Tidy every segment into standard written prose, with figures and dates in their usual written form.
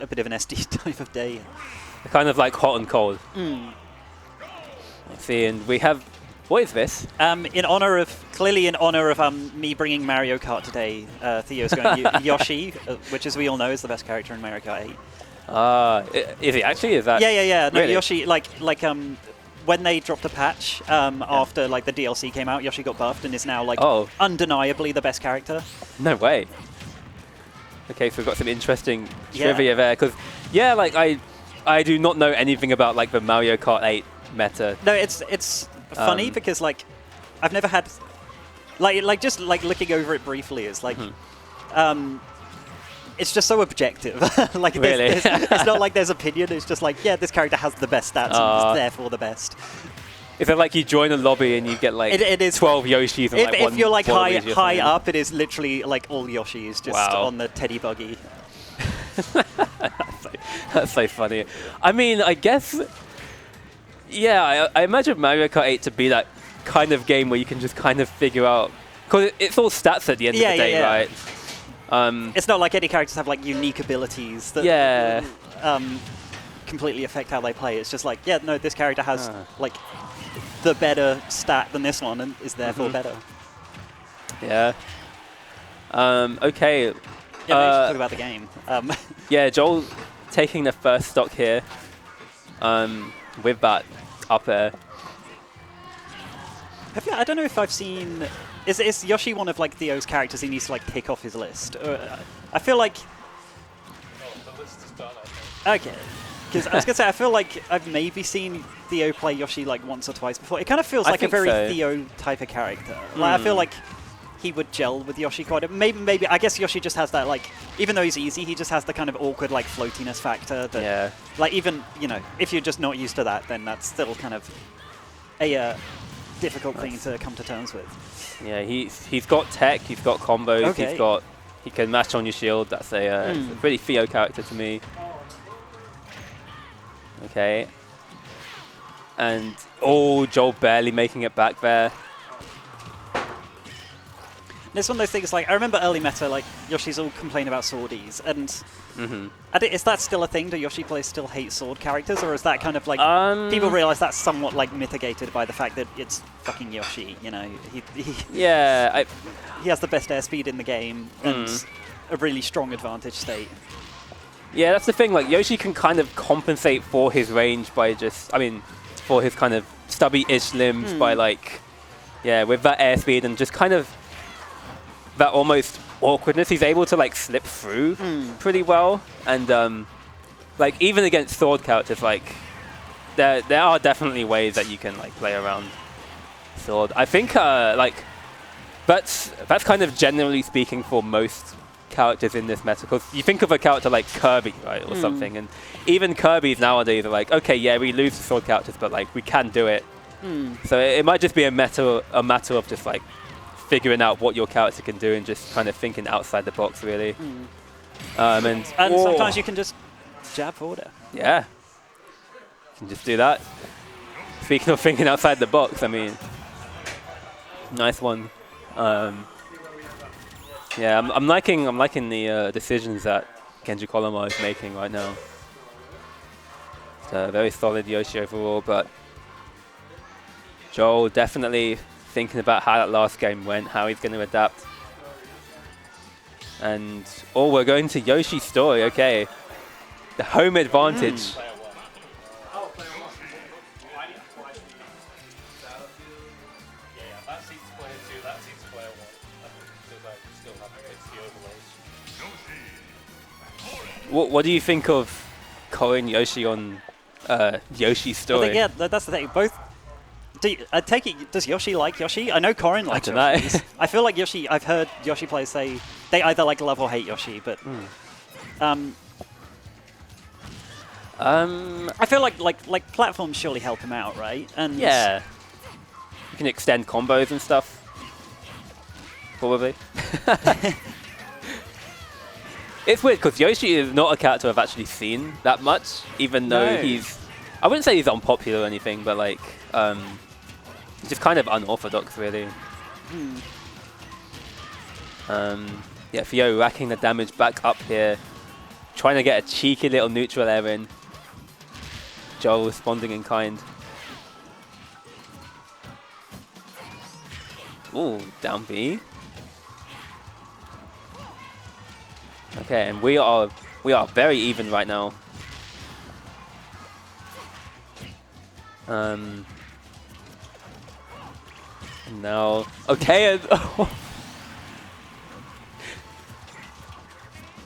a bit of an SD type of day. Kind of like hot and cold. Mm. Let's see, and we have, what is this? Clearly in honor of me bringing Mario Kart today, Theo's going Yoshi, which as we all know is the best character in Mario Kart 8. Is he actually? Is that? Yeah. No, really? Yoshi, when they dropped a patch after like the DLC came out, Yoshi got buffed and is now like undeniably the best character. No way. Okay, so we've got some interesting trivia there, because like I do not know anything about like the Mario Kart 8 meta. No, it's funny because like I've never had just looking over it briefly is like it's just so objective. Like really? it's not like there's opinion. It's just like this character has the best stats and is therefore the best. Is it like you join a lobby and you get like it is 12 Yoshis and if you're like high up? up, it is literally like all Yoshis just on the teddy buggy. That's so funny. I mean, I guess, I imagine Mario Kart 8 to be that kind of game where you can just kind of figure out, because it's all stats at the end of the day, right? It's not like any characters have like unique abilities that completely affect how they play. It's just like, this character has like the better stat than this one and is therefore better. Yeah. Okay. Yeah, we should talk about the game. Yeah, Jole taking the first stock here with that up air. I don't know if I've seen... Is Yoshi one of like Theo's characters he needs to like tick off his list? I feel like... the list is done, I think. Okay. Because I was going to say, I feel like I've maybe seen Theo play Yoshi like once or twice before. It kind of feels like a very Theo type of character. Like I feel like he would gel with Yoshi quite a bit. Maybe, I guess Yoshi just has that, like, even though he's easy, he just has the kind of awkward, like, floatiness factor that, like, even, if you're just not used to that, then that's still kind of a difficult thing to come to terms with. Yeah, he's got tech, he's got combos, he can mash on your shield. That's a pretty Theo character to me. Okay. And, Jole barely making it back there. It's one of those things, like, I remember early meta, like, Yoshi's all complain about swordies, and is that still a thing? Do Yoshi players still hate sword characters, or is that kind of, like, people realize that's somewhat, like, mitigated by the fact that it's fucking Yoshi, He has the best airspeed in the game, and a really strong advantage state. Yeah, that's the thing, like, Yoshi can kind of compensate for his range by just, for his kind of stubby-ish limbs by, like, with that airspeed and just kind of that almost awkwardness, he's able to like slip through pretty well, and like even against sword characters, like there are definitely ways that you can like play around sword. I think like that's kind of generally speaking for most characters in this meta, because you think of a character like Kirby, right, or something, and even Kirby's nowadays are like, okay, we lose the sword characters, but like we can do it. So it might just be a matter of just like figuring out what your character can do and just kind of thinking outside the box, really. And sometimes you can just jab forward air. Yeah. You can just do that. Speaking of thinking outside the box, nice one. Yeah, I'm liking the decisions that Kendrick Olimar is making right now. It's a very solid Yoshi overall, but Jole definitely thinking about how that last game went, how he's going to adapt. And, we're going to Yoshi's story, okay. The home advantage. What do you think of calling Yoshi on Yoshi's story? Well, that's the thing. Both. I take it, does Yoshi like Yoshi? I know Corin likes Yoshi. I feel like Yoshi, I've heard Yoshi players say they either like love or hate Yoshi, but I feel like platforms surely help him out, right? And yeah. You can extend combos and stuff. Probably. It's weird because Yoshi is not a character I've actually seen that much, even though he's, I wouldn't say he's unpopular or anything, but like, he's just kind of unorthodox, really. Yeah, Theo racking the damage back up here. trying to get a cheeky little neutral air in. Jole responding in kind. Ooh, down B. Okay, and we are very even right now. Now, okay.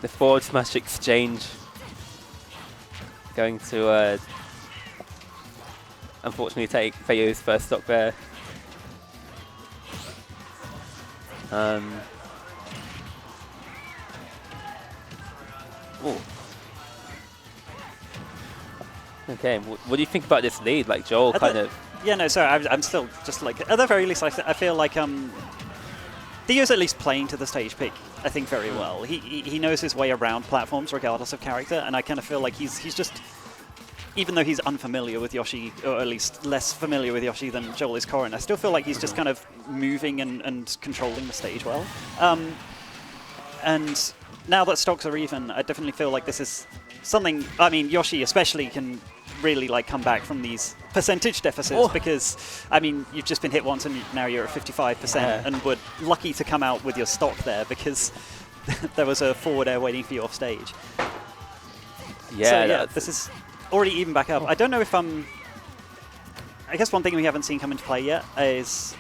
The forward smash exchange going to unfortunately take Feio's first stock there. Ooh. Okay, what do you think about this lead? Like Jole kind of... Yeah, no, sorry, I'm still just like, at the very least, I feel like Theo's at least playing to the stage pick, I think, very well. He knows his way around platforms regardless of character, and I kind of feel like he's just, even though he's unfamiliar with Yoshi, or at least less familiar with Yoshi than Jole is Corrin, I still feel like he's just kind of moving and controlling the stage well. And now that stocks are even, I definitely feel like this is something, I mean, Yoshi especially can really like come back from these percentage deficits because, I mean, you've just been hit once and now you're at 55% and were lucky to come out with your stock there because there was a forward air waiting for you off stage. Yeah, so, yeah, this is already even back up. I don't know if I guess one thing we haven't seen come into play yet is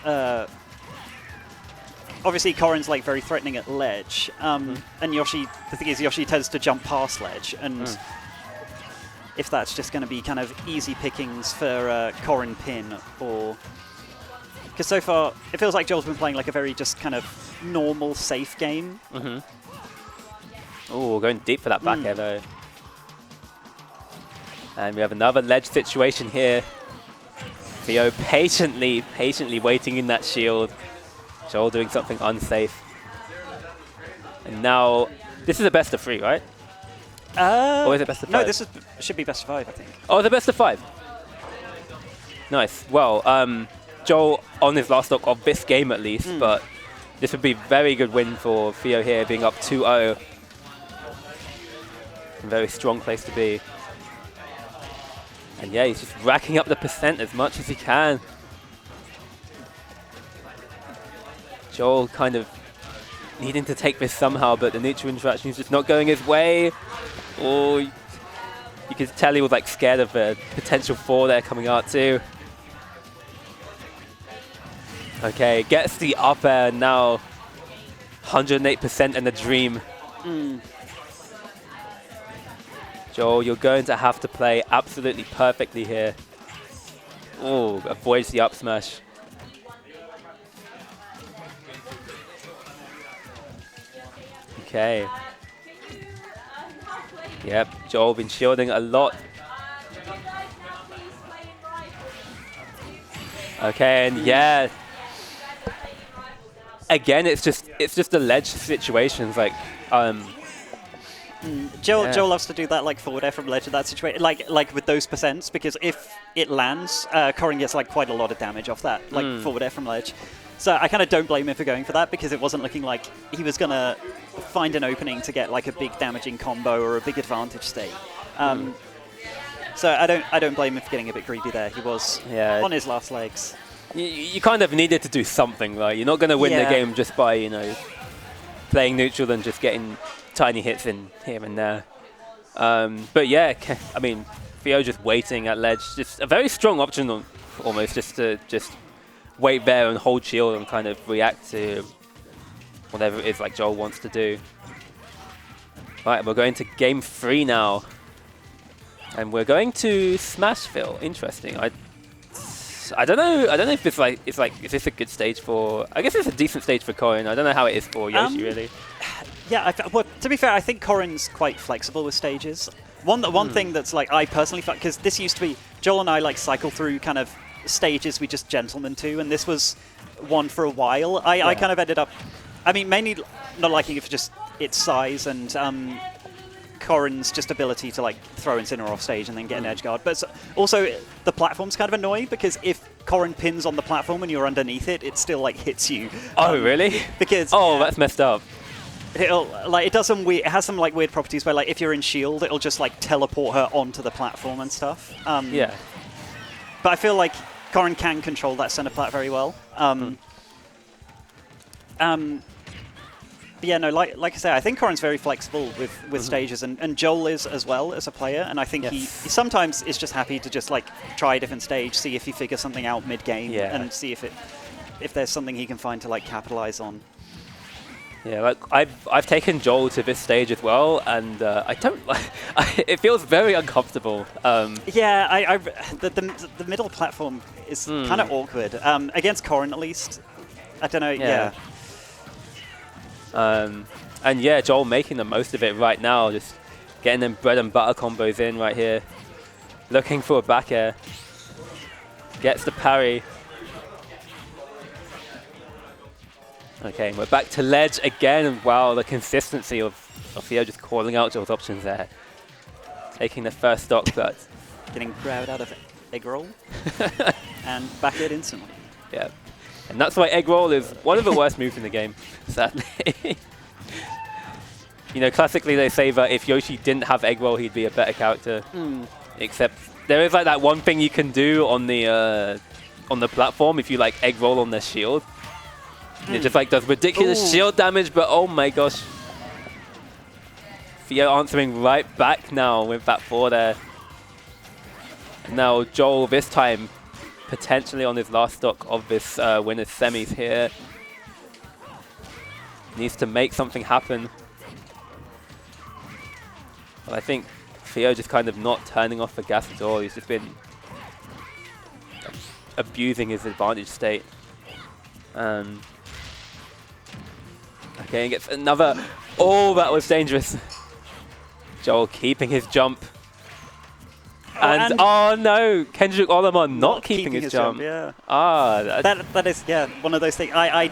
obviously Corrin's like very threatening at ledge, and Yoshi, the thing is Yoshi tends to jump past ledge, and if that's just going to be kind of easy pickings for Corrin pin, or because so far it feels like Joel's been playing like a very just kind of normal safe game. Oh, going deep for that back air though. And we have another ledge situation here. Theo patiently waiting in that shield. Jole doing something unsafe. And now, this is a best of 3, right? Or is it best of 5? No, this should be best of 5, I think. Oh, the best of 5. Nice. Well, Jole on his last stock of this game at least, but this would be a very good win for Theo here, being up 2-0. A very strong place to be. And yeah, he's just racking up the percent as much as he can. Jole kind of needing to take this somehow, but the neutral interaction is just not going his way. Or you could tell he was like scared of the potential 4 there coming out too. Okay, gets the up air now. 108% in the dream. Jole, you're going to have to play absolutely perfectly here. Oh, avoids the up smash. Okay. Yep, Jole been shielding a lot. Okay, and yeah. Again, it's just the ledge situations, like Jole loves to do that, like forward air from ledge in that situation, like with those percents, because if it lands, Corrin gets like quite a lot of damage off that, like forward air from ledge. So I kind of don't blame him for going for that, because it wasn't looking like he was gonna find an opening to get like a big damaging combo or a big advantage state. So I don't blame him for getting a bit greedy there. He was on his last legs. You kind of needed to do something, like you're not gonna win the game just by playing neutral and just getting tiny hits in here and there. But yeah, I mean, Theo just waiting at ledge, just a very strong option almost, just to wait there and hold shield and kind of react to whatever it is like Jole wants to do. Right, we're going to game 3 now. And we're going to Smashville. Interesting. I don't know if it's like is this a good stage for, I guess it's a decent stage for Corrin. I don't know how it is for Yoshi really. Yeah, well, to be fair, I think Corrin's quite flexible with stages. One thing that's like I personally, because this used to be Jole and I like cycle through kind of stages we just gentlemen to, and this was one for a while. I kind of ended up, I mean, mainly not liking it for just its size and Corrin's just ability to like throw Incineroar off stage and then get an edge guard. But also the platform's kind of annoying, because if Corrin pins on the platform and you're underneath it, it still like hits you. Oh really? Because that's messed up. it does some weird. It has some like weird properties where like if you're in shield, it'll just like teleport her onto the platform and stuff. Yeah. But I feel like Corrin can control that center plat very well. But yeah, no, like I say, I think Corrin's very flexible with stages, and Jole is as well as a player, and I think he sometimes is just happy to just like try a different stage, see if he figures something out mid-game, and see if there's something he can find to like capitalize on. Yeah, like I've taken Jole to this stage as well, and I don't like. It feels very uncomfortable. Yeah, the middle platform is kind of awkward against Corrin at least. I don't know. Yeah. And yeah, Jole making the most of it right now, just getting them bread and butter combos in right here. Looking for a back air. Gets the parry. Okay, we're back to ledge again, and wow, the consistency of Theo just calling out Jole's options there. Taking the first stock, but getting grabbed out of egg roll and back it instantly. Yeah. And that's why egg roll is one of the worst moves in the game, sadly. You know, classically they say that if Yoshi didn't have egg roll, he'd be a better character. Except there is like that one thing you can do on the platform if you like egg roll on their shield. And it just like does ridiculous shield damage, but oh my gosh. Theo answering right back now with that 4 there. Now Jole this time potentially on his last stock of this winner's semis here. Needs to make something happen. But I think Theo just kind of not turning off the gas at all. He's just been abusing his advantage state. Okay, and gets another. Oh, that was dangerous. Jole keeping his jump. And oh no, Kendrick Olimar not keeping his jump. Yeah. That is one of those things. I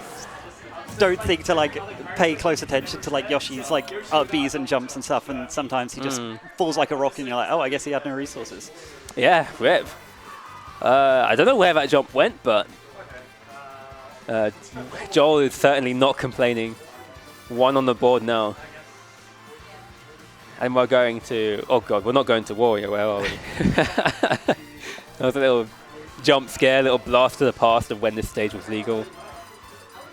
don't think to like pay close attention to like Yoshi's like up Bs and jumps and stuff, and sometimes he just falls like a rock, and you're like, oh, I guess he had no resources. Yeah, rip. I don't know where that jump went, but Jole is certainly not complaining. 1 on the board now. And we're going to... Oh god, we're not going to Warrior, where are we? That was a little jump scare, little blast to the past of when this stage was legal.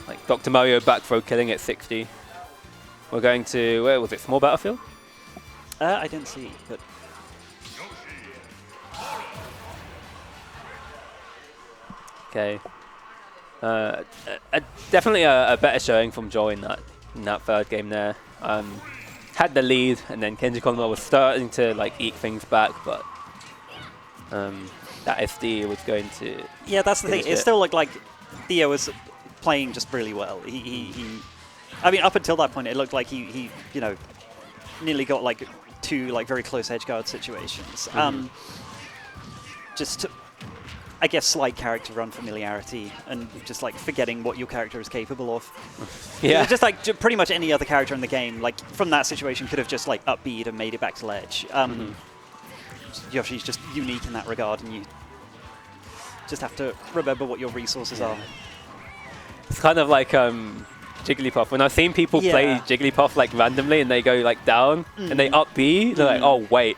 Like Dr. Mario back throw killing at 60. We're going to... Where was it? Small Battlefield? I didn't see, but... Okay. Definitely a better showing from Jole in that third game there. Had the lead, and then Kendrick Olimar was starting to like eke things back, but that SD was going to... Yeah, that's the thing. It still looked like Theo was playing just really well. I mean, up until that point, it looked like he you know, nearly got like 2 like very close edge guard situations. Just, I guess, slight character unfamiliarity and just like forgetting what your character is capable of. Yeah. Just like pretty much any other character in the game, like from that situation, could have just like up B'd and made it back to ledge. Yoshi's just unique in that regard, and you just have to remember what your resources are. It's kind of like Jigglypuff. When I've seen people play Jigglypuff like randomly and they go like down and they up B, they're like, oh wait,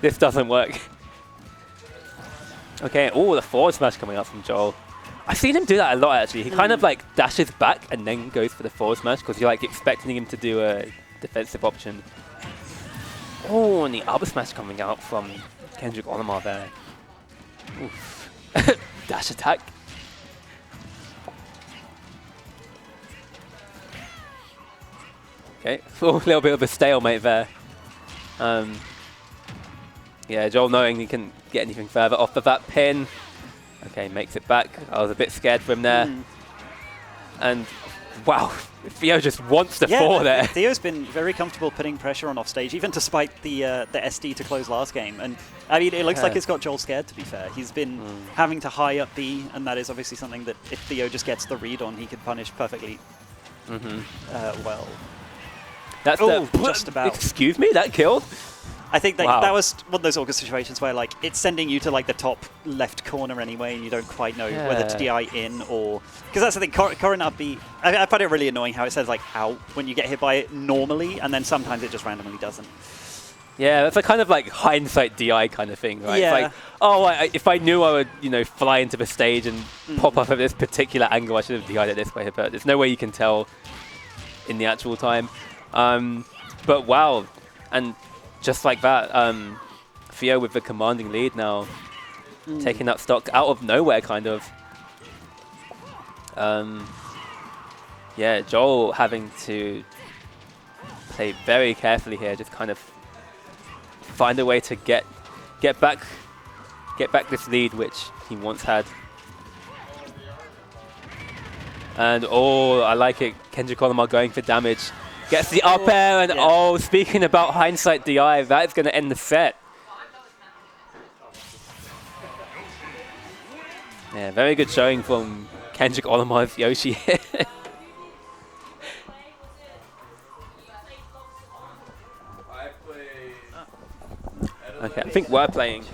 this doesn't work. Okay, the forward smash coming up from Jole. I've seen him do that a lot actually. He kind of like dashes back and then goes for the forward smash because you're like expecting him to do a defensive option. Oh, and the upper smash coming out from Kendrick Olimar there. Oof. Dash attack. Okay, a little bit of a stalemate there. Yeah, Jole knowing he can get anything further off of that pin. Okay, makes it back. I was a bit scared for him there. And wow, Theo just wants the 4 there. Theo's been very comfortable putting pressure on offstage, even despite the SD to close last game. And I mean, it looks like it's got Jole scared, to be fair. He's been having to high up B, and that is obviously something that if Theo just gets the read on, he could punish perfectly well. That's just about. Excuse me, that killed? I think that was one of those awkward situations where like it's sending you to like the top left corner anyway, and you don't quite know whether to DI in or because that's the thing. Current up B, I find it really annoying how it says like out when you get hit by it normally, and then sometimes it just randomly doesn't. Yeah, that's a kind of like hindsight DI kind of thing, right? Yeah. It's like, oh, if I knew I would, fly into the stage and pop up at this particular angle, I should have DI'd it this way. But there's no way you can tell in the actual time. But wow, and just like that, Theo with the commanding lead now, taking that stock out of nowhere, kind of. Yeah, Jole having to play very carefully here, just kind of find a way to get back this lead, which he once had. And I like it. Kendrick Olimar going for damage. Gets the up air, and speaking about hindsight DI, that's going to end the set. Yeah, very good showing from Kendrick Olimar's Yoshi here. Okay, I think we're playing.